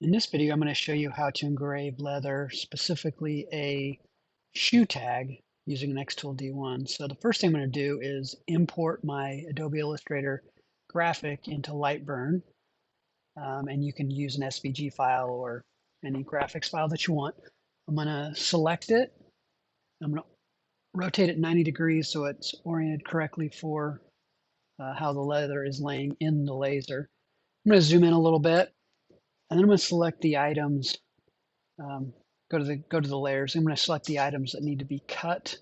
In this video, I'm going to show you how to engrave leather, specifically a shoe tag using an Xtool D1. So the first thing I'm going to do is import my Adobe Illustrator graphic into Lightburn. And you can use an SVG file or any graphics file that you want. I'm going to select it. I'm going to rotate it 90 degrees so it's oriented correctly for how the leather is laying in the laser. I'm going to zoom in a little bit, and then I'm going to select the items. Go to the layers. I'm going to select the items that need to be cut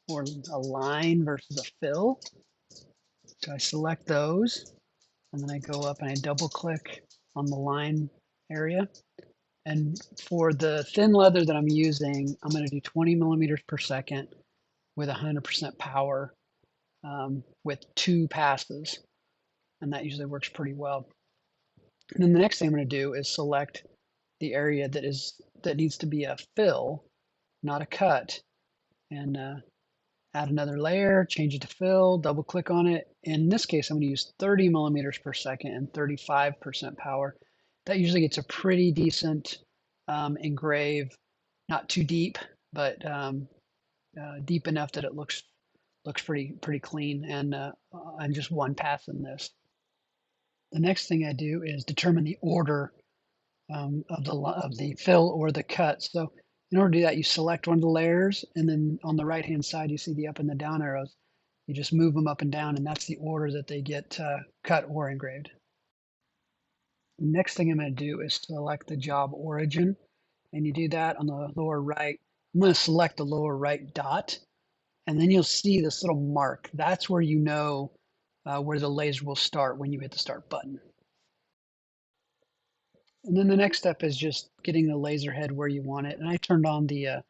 or a line versus a fill. So I select those, and then I go up and I double click on the line area. And for the thin leather that I'm using, I'm going to do 20 millimeters per second with 100% power with 2 passes. And that usually works pretty well. And then the next thing I'm going to do is select the area that needs to be a fill, not a cut, and add another layer, change it to fill, double click on it. In this case, I'm going to use 30 millimeters per second and 35% power. That usually gets a pretty decent engrave, not too deep, but deep enough that it looks pretty clean, and I'm just one pass in this. The next thing I do is determine the order of the fill or the cut. So in order to do that, you select one of the layers, and then on the right hand side, you see the up and the down arrows. You just move them up and down, and that's the order that they get cut or engraved. The next thing I'm going to do is select the job origin, and you do that on the lower right. I'm going to select the lower right dot, and then you'll see this little mark. That's where you know where the laser will start when you hit the start button. And then the next step is just getting the laser head where you want it. And I turned on the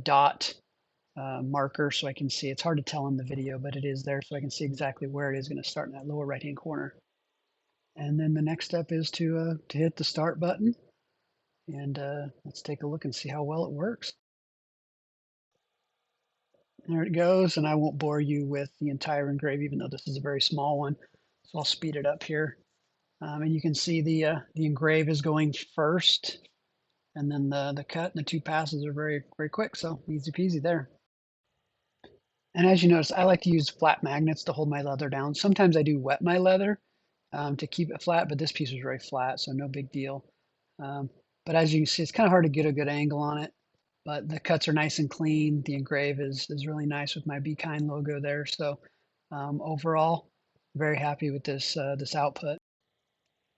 dot marker so I can see. It's hard to tell in the video, but it is there so I can see exactly where it is going to start in that lower right hand corner. And then the next step is to hit the start button. And let's take a look and see how well it works. There it goes, and I won't bore you with the entire engrave, even though this is a very small one. So I'll speed it up here. And you can see the engrave is going first, and then the cut and the 2 passes are very quick, so easy peasy there. And as you notice, I like to use flat magnets to hold my leather down. Sometimes I do wet my leather to keep it flat, but this piece was very flat, so no big deal. But as you can see, it's kind of hard to get a good angle on it, but the cuts are nice and clean. The engrave is really nice with my Be Kind logo there. So overall, very happy with this output.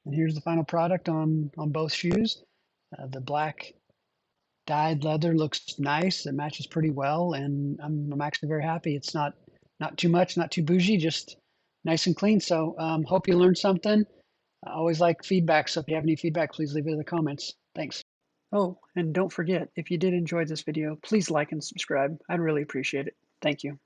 And here's the final product on both shoes. The black dyed leather looks nice. It matches pretty well, and I'm actually very happy. It's not too much, not too bougie, just nice and clean. So hope you learned something. I always like feedback, so if you have any feedback, please leave it in the comments. Thanks. Oh, and don't forget, if you did enjoy this video, please like and subscribe. I'd really appreciate it. Thank you.